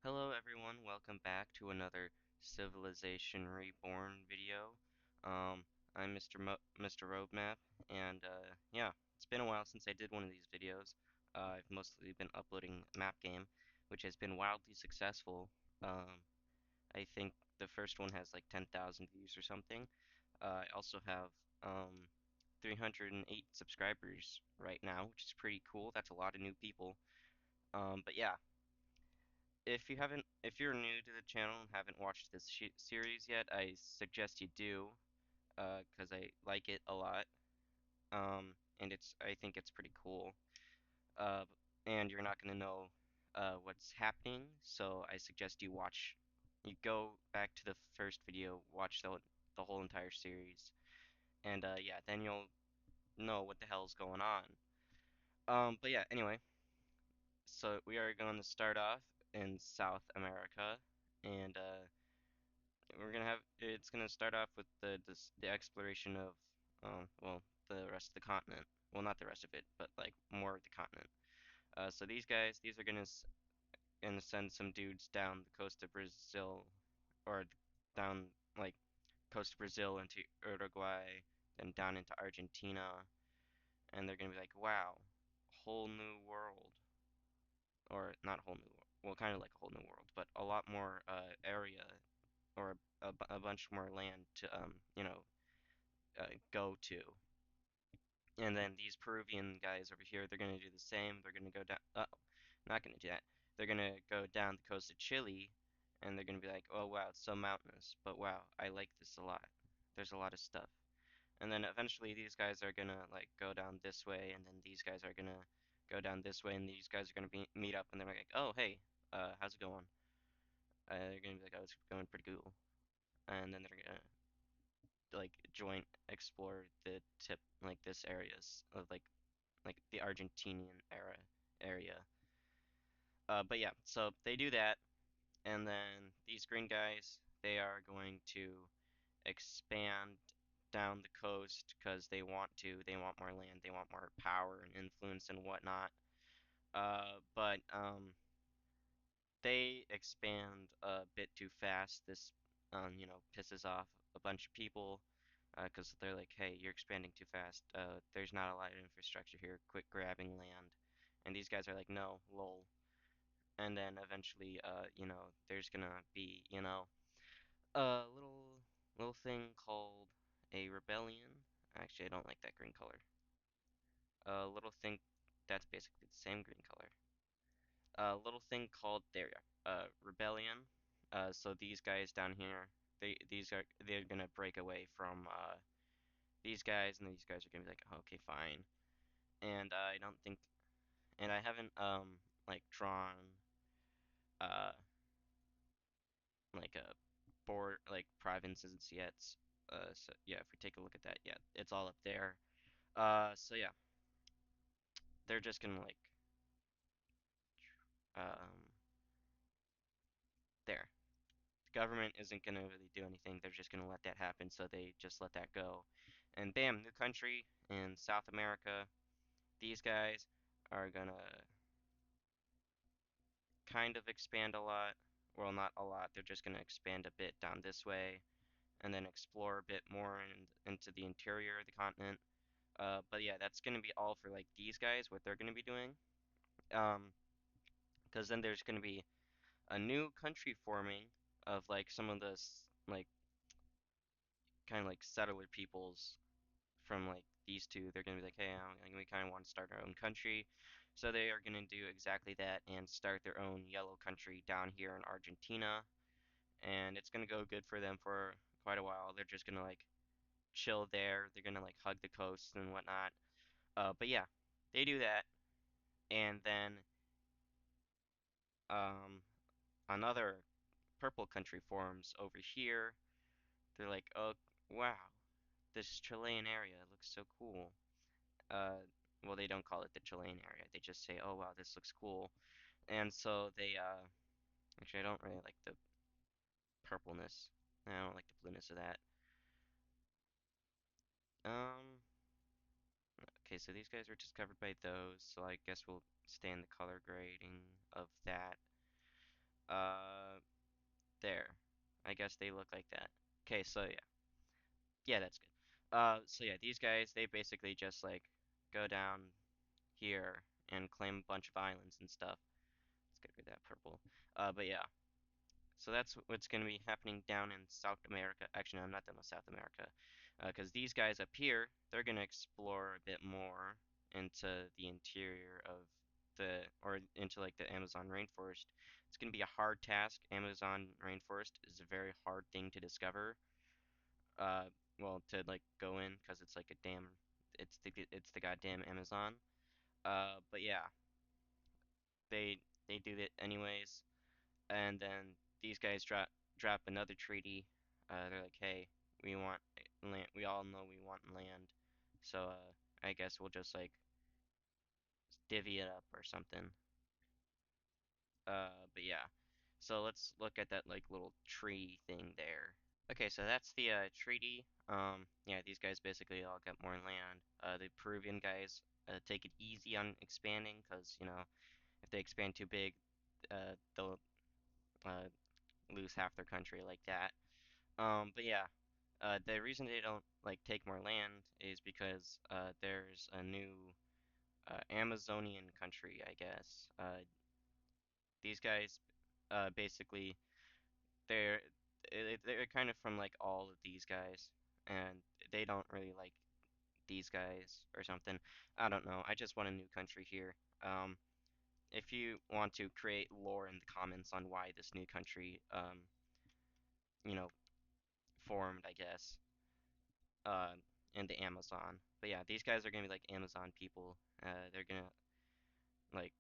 Hello everyone, welcome back to another Civilization Reborn video. Um, I'm Mr. Roadmap, and yeah, it's been a while since I did one of these videos. I've mostly been uploading map game, which has been wildly successful. I think the first one has like 10,000 views or something. I also have 308 subscribers right now, which is pretty cool. That's a lot of new people. But yeah, if you're new to the channel and haven't watched this sh series yet, I suggest you do, because I like it a lot. And I think it's pretty cool. Uh, and you're not gonna know, what's happening, so I suggest you go back to the first video, watch the whole entire series, and yeah, then you'll know what the hell's going on. But yeah, anyway, so we are going to start off in South America, and it's gonna start off with the exploration of well, the rest of the continent. Well, not the rest of it, but like more of the continent. So these are gonna send some dudes down the coast of Brazil, or down like coast of Brazil into Uruguay, then down into Argentina, and they're gonna be like, wow, whole new world, or not whole new world, well, kind of like a whole new world, but a lot more area, or a bunch more land to go to. And then these Peruvian guys over here, they're gonna do the same. They're gonna go down. Not gonna do that. They're gonna go down the coast of Chile, and they're gonna be like, oh wow, it's so mountainous, but wow, I like this a lot. There's a lot of stuff. And then eventually these guys are gonna like go down this way, and then these guys are gonna go down this way, and these guys are gonna meet up, and they're like, oh hey, how's it going? They're gonna be like, oh, it's going pretty cool. And then they're gonna like joint explore the tip like this areas of like the Argentinian area. But yeah, so they do that, and then these green guys, they are going to expand down the coast because they want to. They want more land. They want more power and influence and whatnot. But they expand a bit too fast. This, pisses off a bunch of people because they're like, hey, you're expanding too fast. There's not a lot of infrastructure here. Quit grabbing land. And these guys are like, no, lol. And then eventually, there's gonna be, a little thing called a rebellion. Actually, I don't like that green color. A little thing that's basically the same green color. A little thing called their rebellion. So these guys down here, they're gonna break away from these guys, and these guys are gonna be like, okay, fine. And I don't think, and I haven't like drawn uh like a board like provinces yet. So yeah, if we take a look at that, yeah, it's all up there. So yeah, they're just gonna like um there. The government isn't gonna really do anything. They're just gonna let that happen, so they just let that go. And bam, new country in South America. These guys are gonna kind of expand a lot. Well, not a lot. They're just gonna expand a bit down this way, and then explore a bit more into the interior of the continent. But yeah, that's gonna be all for like these guys, what they're gonna be doing. Um, because then there's gonna be a new country forming of like some of the like kind of like settler peoples from like these two. They're gonna be like, hey, we kind of want to start our own country. So they are gonna do exactly that and start their own yellow country down here in Argentina, and it's gonna go good for them for quite a while. They're just gonna like chill there. They're gonna like hug the coast and whatnot. But yeah, they do that, and then um, another purple country forms over here. They're like, oh wow, this Chilean area looks so cool. Uh, well, they don't call it the Chilean area. They just say, oh wow, this looks cool. And so they actually I don't really like the purpleness. I don't like the blueness of that. Um, okay, so these guys are just covered by those, so I guess we'll stay in the color grading of that. Uh, there. I guess they look like that. Okay, so yeah. Yeah, that's good. So yeah, these guys, they basically just like go down here and claim a bunch of islands and stuff. Let's get rid of that purple. But yeah, so that's what's going to be happening down in South America. Actually, no, I'm not done with South America. Because these guys up here, they're going to explore a bit more into the interior of or into like the Amazon rainforest. It's going to be a hard task. Amazon rainforest is a very hard thing to discover. Uh, well, to like go in because it's like a damn, it's the goddamn Amazon. But yeah, they do it anyways. And then these guys drop another treaty. They're like, hey, we want land. We all know we want land, so I guess we'll just like divvy it up or something. But yeah, so let's look at that like little tree thing there. Okay, so that's the treaty. Yeah, these guys basically all got more land. The Peruvian guys take it easy on expanding, because if they expand too big, they'll uh, lose half their country like that. But yeah, the reason they don't like take more land is because there's a new Amazonian country, I guess. These guys, basically, they're they're kind of from like all of these guys, and they don't really like these guys or something. I don't know. I just want a new country here. Um, if you want to create lore in the comments on why this new country, you know, formed, I guess, uh, in the Amazon. But yeah, these guys are gonna be like Amazon people. They're gonna like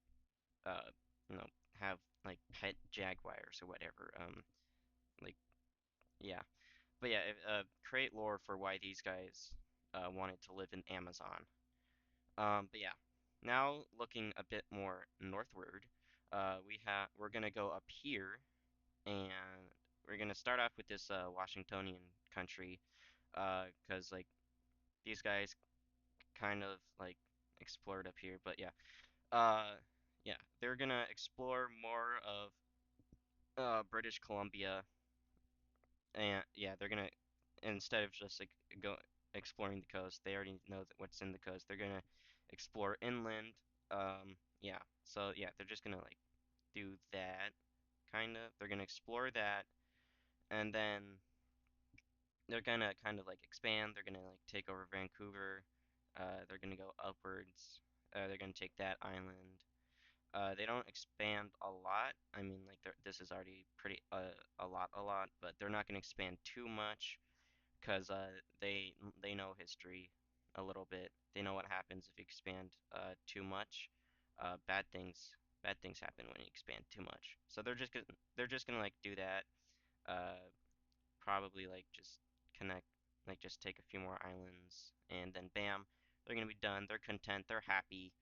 uh, you know, have like pet jaguars or whatever. Like yeah, but yeah, create lore for why these guys wanted to live in Amazon. But yeah, now looking a bit more northward, we're gonna go up here and we're gonna start off with this Washingtonian country, 'cause like these guys kind of like explored up here. But yeah, uh, yeah, they're gonna explore more of British Columbia, and yeah, they're gonna, instead of just like go exploring the coast, they already know that what's in the coast. They're gonna explore inland. Yeah, so yeah, they're just gonna like do that kind of. They're gonna explore that, and then they're gonna kind of like expand. They're gonna like take over Vancouver. They're gonna go upwards. They're gonna take that island. They don't expand a lot. I mean, like this is already pretty a lot, but they're not gonna expand too much because they know history a little bit. They know what happens if you expand too much. Bad things happen when you expand too much. So they're just gonna like do that. Uh, Probably like just connect, like just take a few more islands, and then bam, they're gonna be done. They're content. They're happy.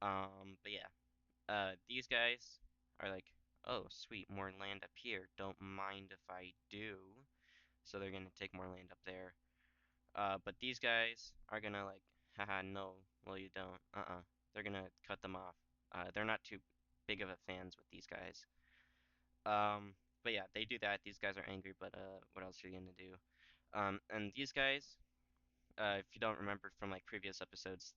But yeah, these guys are like, oh, sweet, more land up here. Don't mind if I do. So they're gonna take more land up there. But these guys are gonna like, haha, no, well you don't. They're gonna cut them off. They're not too big of a fans with these guys. Um, but yeah, they do that. These guys are angry, but what else are you gonna do? And these guys, if you don't remember from like previous episodes,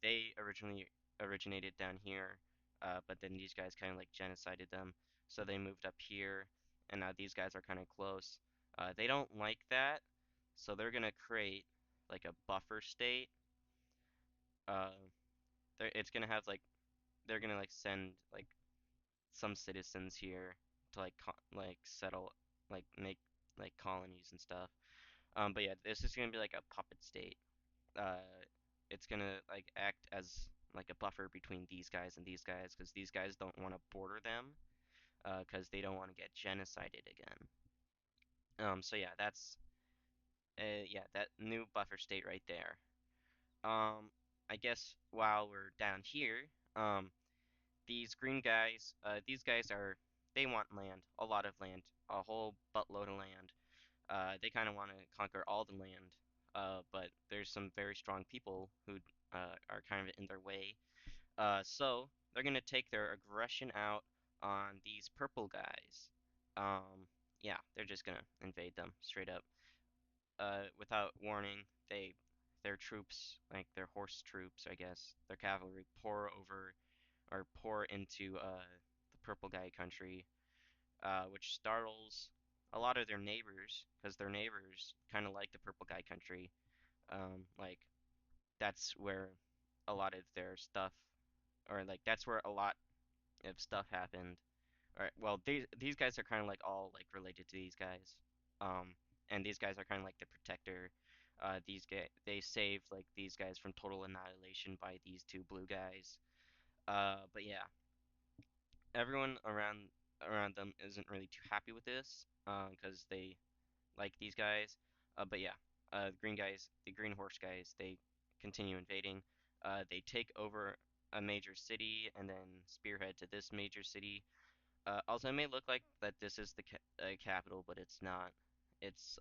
they originally originated down here, but then these guys kind of like genocided them, so they moved up here, and now these guys are kind of close. They don't like that, so they're gonna create like a buffer state. Uh, it's gonna have like they're gonna like send like some citizens here to like like settle, like make like colonies and stuff. But yeah, this is gonna be like a puppet state. uh, it's gonna like act as like a buffer between these guys and these guys, because these guys don't want to border them, because they don't want to get genocided again. So yeah, that's yeah, that new buffer state right there. I guess while we're down here, these green guys, these guys are, they want land, a lot of land, a whole buttload of land. They kind of want to conquer all the land, but there's some very strong people who are kind of in their way. So they're gonna take their aggression out on these purple guys. Um, yeah, they're just gonna invade them straight up. Without warning, their troops, like their horse troops, I guess, their cavalry, pour into the purple guy country, which startles a lot of their neighbors, because their neighbors kind of like the purple guy country. Like that's where a lot of their stuff, or like that's where a lot of stuff happened. All right, well these guys are kind of like all like related to these guys, and these guys are kind of like the protector. These guys they saved like these guys from total annihilation by these two blue guys. But yeah, everyone around them isn't really too happy with this, because they like these guys. But yeah, the green guys, the green horse guys, they continue invading. They take over a major city and then spearhead to this major city. Also, it may look like that this is the capital, but it's not. It's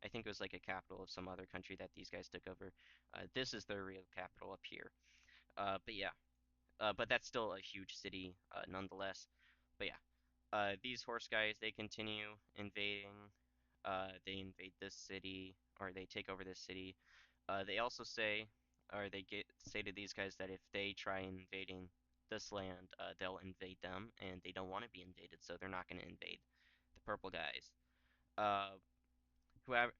I think it was like a capital of some other country that these guys took over. This is their real capital up here. But yeah, but that's still a huge city, nonetheless. But yeah, these horse guys, they continue invading. They invade this city, or they take over this city. They also say, or they say to these guys that if they try invading this land, they'll invade them, and they don't want to be invaded, so they're not going to invade the purple guys. Uh, whoever,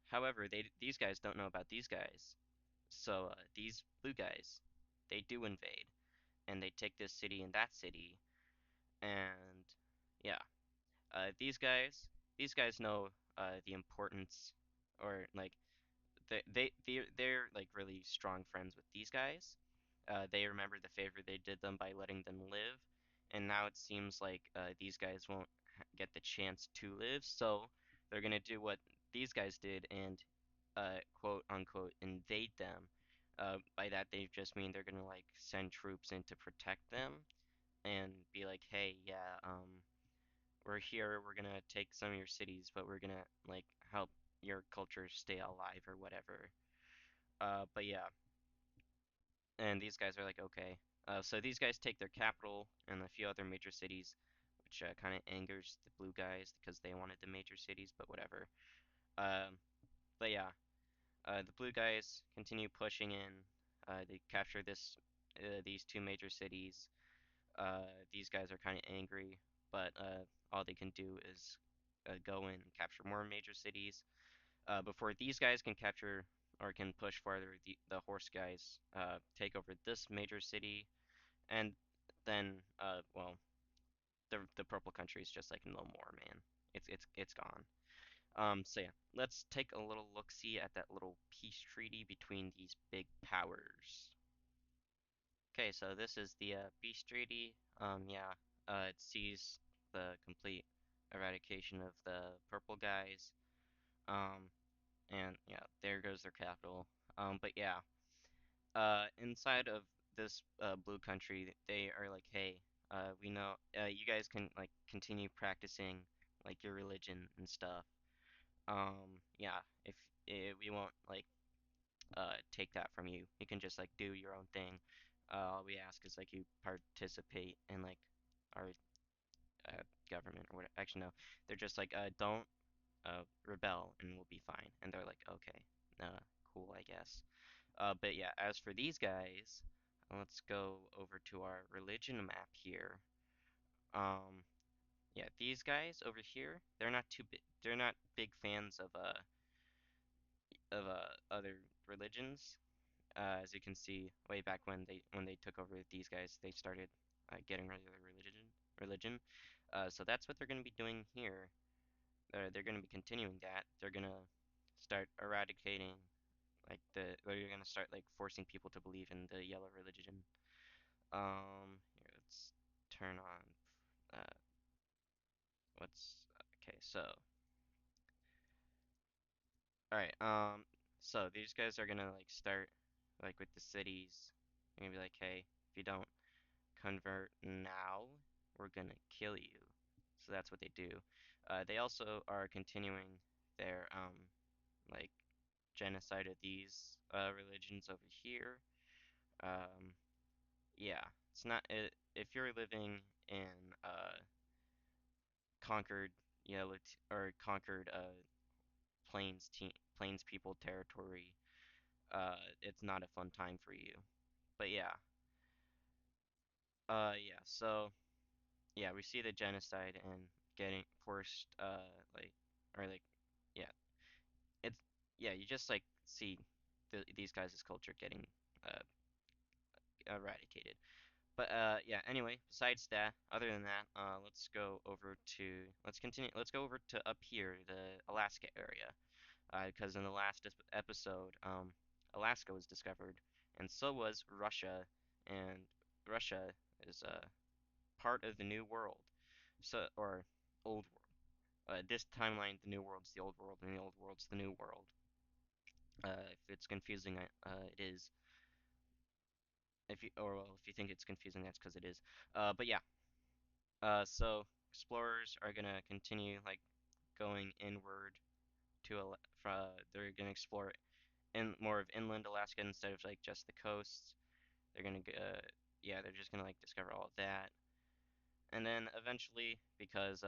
however, these guys don't know about these guys. So these blue guys, they do invade, and they take this city and that city, and yeah, these guys know the importance, or like they're like really strong friends with these guys. They remember the favor they did them by letting them live, and now it seems like these guys won't get the chance to live, so they're gonna do what these guys did and quote unquote invade them. By that they just mean they're gonna like send troops in to protect them and be like, hey, yeah, we're here, we're gonna take some of your cities, but we're gonna like help your culture stay alive or whatever. But yeah, and these guys are like, okay. So these guys take their capital and a few other major cities, which kind of angers the blue guys because they wanted the major cities, but whatever. Um, but yeah, the blue guys continue pushing in. They capture these two major cities. These guys are kind of angry, but all they can do is go in and capture more major cities. Before these guys can capture or can push farther, the horse guys take over this major city, and then well, the purple country is just like no more, man. It's gone. So yeah, let's take a little look see at that little peace treaty between these big powers. Okay, so this is the peace treaty. Yeah, it sees the complete eradication of the purple guys. Um, and yeah, there goes their capital. But yeah, inside of this blue country, they are like, hey, we know you guys can like continue practicing like your religion and stuff. Yeah, if we won't like take that from you, you can just like do your own thing. All we ask is like you participate in like our government or what. Actually, no, they're just like don't rebel and we'll be fine. And they're like, okay, cool, I guess. But yeah, as for these guys, let's go over to our religion map here. Um, yeah, these guys over here, they're not too big. They're not big fans of other religions. As you can see, way back when they took over these guys, they started getting rid of their religion. So that's what they're going to be doing here. They're going to be continuing that. They're going to start eradicating they're gonna start like forcing people to believe in the yellow religion. Here, let's turn on. Uh, what's okay? So, all right. So these guys are gonna like start like with the cities. They're gonna be like, hey, if you don't convert now, we're gonna kill you. So that's what they do. They also are continuing their like genocide of these religions over here. Um, Yeah, it's not if you're living in conquered, or conquered plains people territory, it's not a fun time for you. But yeah. So yeah, we see the genocide and getting forced, like, or like, yeah, it's yeah, you just like see these guys' culture getting uh eradicated. But yeah, anyway, besides that, other than that, let's continue. Let's go over to up here, the Alaska area, because in the last episode, Alaska was discovered, and so was Russia, and Russia is part of the New World, so or Old World. This timeline, the New World's the Old World, and the Old World's the New World. If it's confusing, it is. If you or well, if you think it's confusing, that's because it is. But yeah, so explorers are gonna continue like going inward to they're gonna explore in more of inland Alaska instead of like just the coasts. They're gonna yeah, they're just gonna like discover all of that. And then eventually, because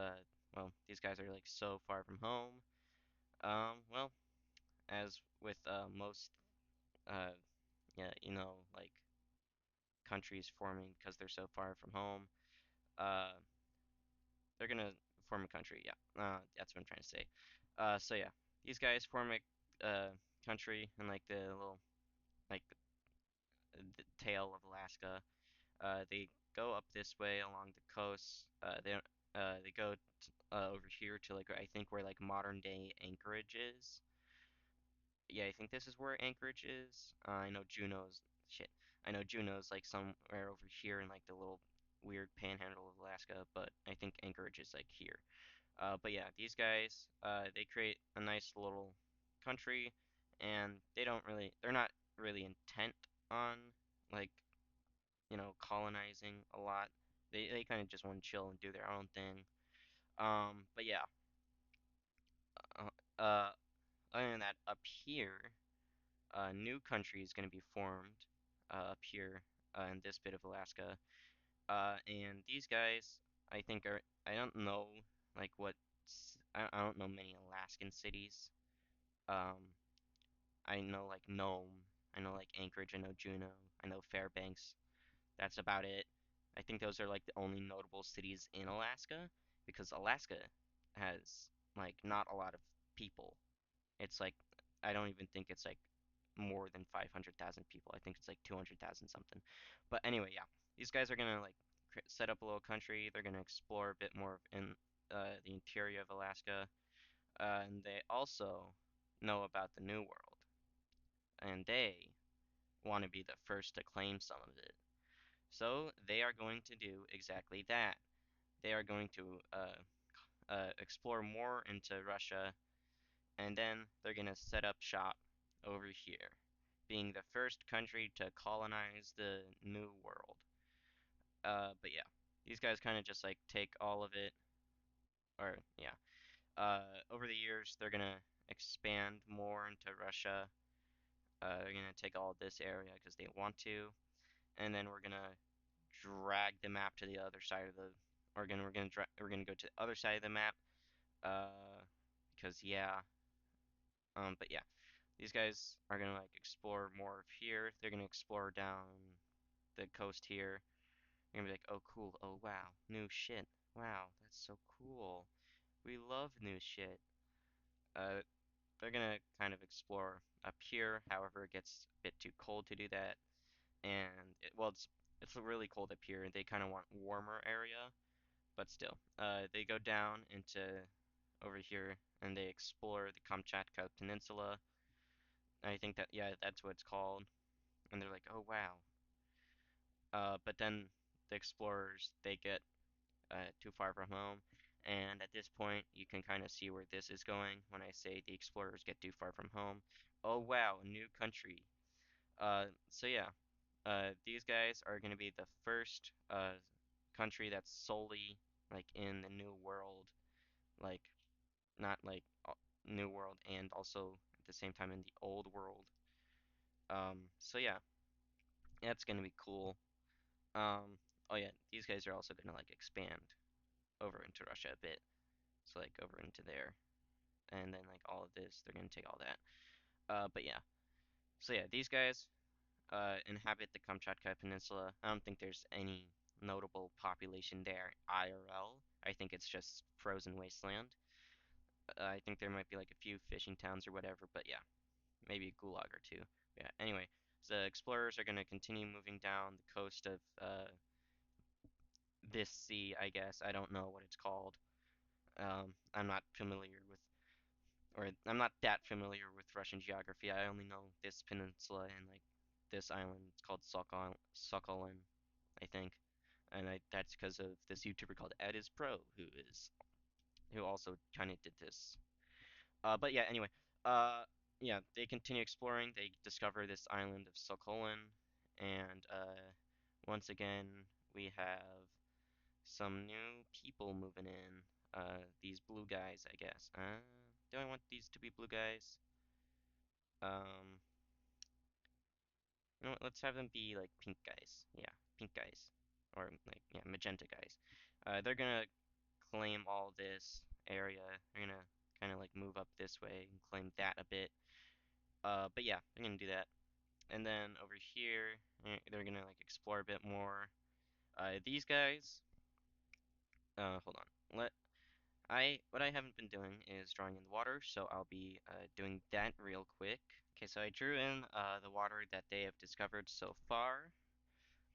well, these guys are like so far from home. Well, as with most uh yeah, like countries forming because they're so far from home, uh they're gonna form a country. Yeah, that's what I'm trying to say. So yeah, these guys form a country in like the little like the tail of Alaska. They go up this way along the coast. They go over here to like I think where like modern day Anchorage is. Yeah, I think this is where Anchorage is. I know Juneau's shit. I know Juneau's like somewhere over here in like the little weird panhandle of Alaska, but I think Anchorage is like here. But yeah, these guys, they create a nice little country, and they're not really intent on like, colonizing a lot. They kind of just want to chill and do their own thing. But yeah, uh, other than that, up here, a new country is going to be formed, up here, in this bit of Alaska. And these guys, I think I don't know, like I don't know many Alaskan cities. Um, I know like Nome, I know like Anchorage, I know Juneau, I know Fairbanks. That's about it. I think those are like the only notable cities in Alaska because Alaska has like not a lot of people. It's like I don't even think it's like more than 500,000 people. I think it's like 200,000 something. But anyway, yeah. These guys are gonna like set up a little country. They're gonna explore a bit more in the interior of Alaska, and they also know about the New World, and they want to be the first to claim some of it. So they are going to do exactly that. They are going to explore more into Russia, and then they're going to set up shop over here, being the first country to colonize the New World. But yeah, these guys kind of just like take all of it, or yeah. Over the years, they're going to expand more into Russia. They're going to take all of this area because they want to, and then we're gonna drag the map to the other side of the we're gonna go to the other side of the map uh because yeah, but yeah, these guys are gonna like explore more of here. They're gonna explore down the coast here. They're gonna be like, oh cool, oh wow, new shit, wow, that's so cool, we love new shit. uh they're gonna kind of explore up here, however it gets a bit too cold to do that, and it's really cold up here. They kind of want warmer area, but still, they go down into over here and they explore the Kamchatka Peninsula. I think that yeah, that's what it's called. And they're like, oh wow. But then the explorers they get too far from home, and at this point you can kind of see where this is going when I say the explorers get too far from home. Oh wow, a new country. So yeah, these guys are going to be the first country that's solely like in the New World, like not like New World and also at the same time in the Old World. So yeah, that's going to be cool. Oh yeah, these guys are also going to like expand over into Russia a bit. So like over into there, and then like all of this, they're gonna take all that. But yeah. So yeah, these guys inhabit the Kamchatka Peninsula. I don't think there's any notable population there IRL. I think it's just frozen wasteland. I think there might be like a few fishing towns or whatever, but yeah, maybe a gulag or two. Yeah. Anyway, so explorers are gonna continue moving down the coast of this sea, I guess. I don't know what it's called. I'm not familiar with, or I'm not that familiar with Russian geography. I only know this peninsula and like this island. It's called Sokolin, I think, and that's because of this YouTuber called Edis Pro, who also kind of did this. But yeah, anyway, uh, yeah, they continue exploring. They discover this island of Sokolin, and once again we have some new people moving in. These blue guys, I guess. Do I want these to be blue guys? Um, you know what? Let's have them be like pink guys. Yeah, pink guys, or like yeah, magenta guys. They're gonna claim all this area. They're gonna kind of like move up this way and claim that a bit. But yeah, they're gonna do that. And then over here, they're gonna like explore a bit more. These guys. Hold on. What I haven't been doing is drawing in the water, so I'll be doing that real quick. Okay, so I drew in the water that they have discovered so far,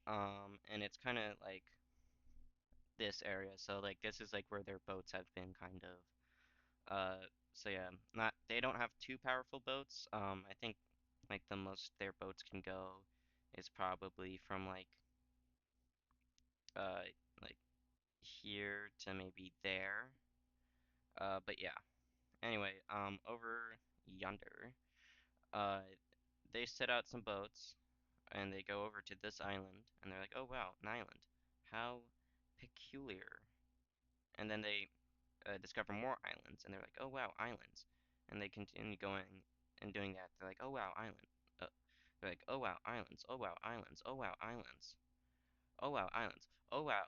and it's kind of like this area. So like this is like where their boats have been kind of. So yeah, not they don't have too powerful boats. I think like the most their boats can go is probably from uh like here to maybe there. But yeah. Anyway, over yonder, uh, they set out some boats and they go over to this island and they're like, oh wow, an island. How peculiar. And then they discover more islands and they're like, oh wow, islands. And they continue going and doing that. They're like, oh wow, island. Uh, they're like, oh wow, islands. Oh wow, islands. Oh wow, islands. Oh wow, islands. Oh wow,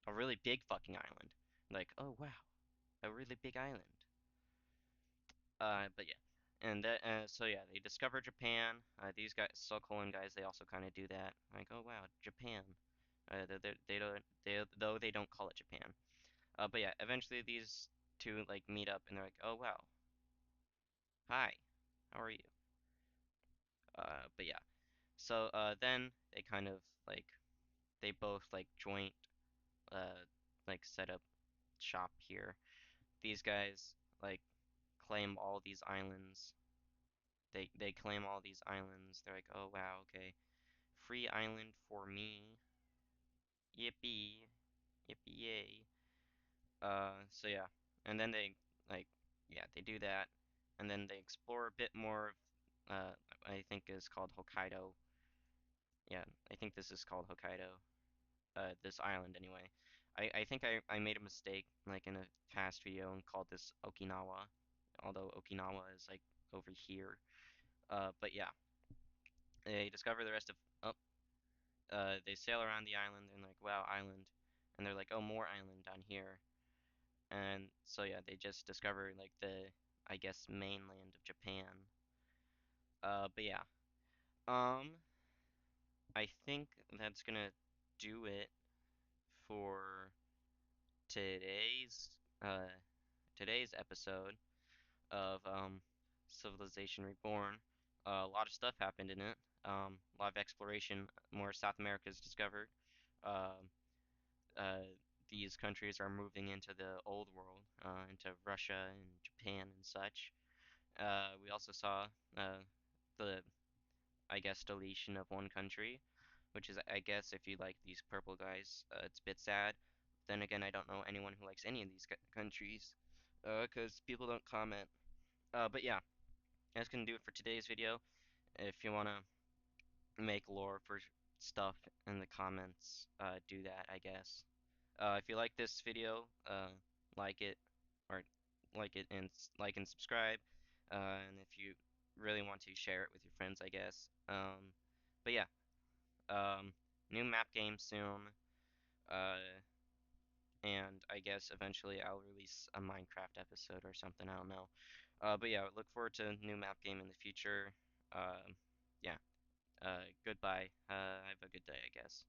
a really big fucking island. Like, oh wow, a really big island. But yeah. And that, so yeah, they discover Japan. These guys, Sokolin guys, they also kind of do that. Like, oh wow, Japan. They don't, though they don't call it Japan. But yeah, eventually these two like meet up and they're like, oh wow, hi, how are you? But yeah, so then they kind of like they both like joint like set up shop here. These guys like claim all these islands. They claim all these islands. They're like, oh wow, okay, free island for me. Yippee, yippee yay. So yeah, and then they like yeah they do that, and then they explore a bit more of I think is called Hokkaido. Yeah, I think this is called Hokkaido. This island anyway. I think I made a mistake like in a past video and called this Okinawa, although Okinawa is like over here. But yeah, they discover the rest of oh they sail around the island and like wow island, and they're like oh more island down here, and so yeah they just discover like the I guess mainland of Japan. But yeah, um, I think that's gonna do it for today's uh today's episode of Civilization Reborn. A lot of stuff happened in it. A lot of exploration. More South America is discovered. Um, uh, these countries are moving into the old world, into Russia and Japan and such. We also saw the, I guess, deletion of one country, which is, I guess, if you like these purple guys, it's a bit sad. Then again, I don't know anyone who likes any of these countries, because people don't comment. But yeah, that's gonna do it for today's video. If you wanna make lore for stuff in the comments, do that, I guess. If you like this video, like it, or like it and like and subscribe. And if you really want to share it with your friends, I guess. But yeah, new map game soon. Uh, and I guess eventually I'll release a Minecraft episode or something. I don't know. But yeah, look forward to a new map game in the future. Yeah. Goodbye. Have a good day, I guess.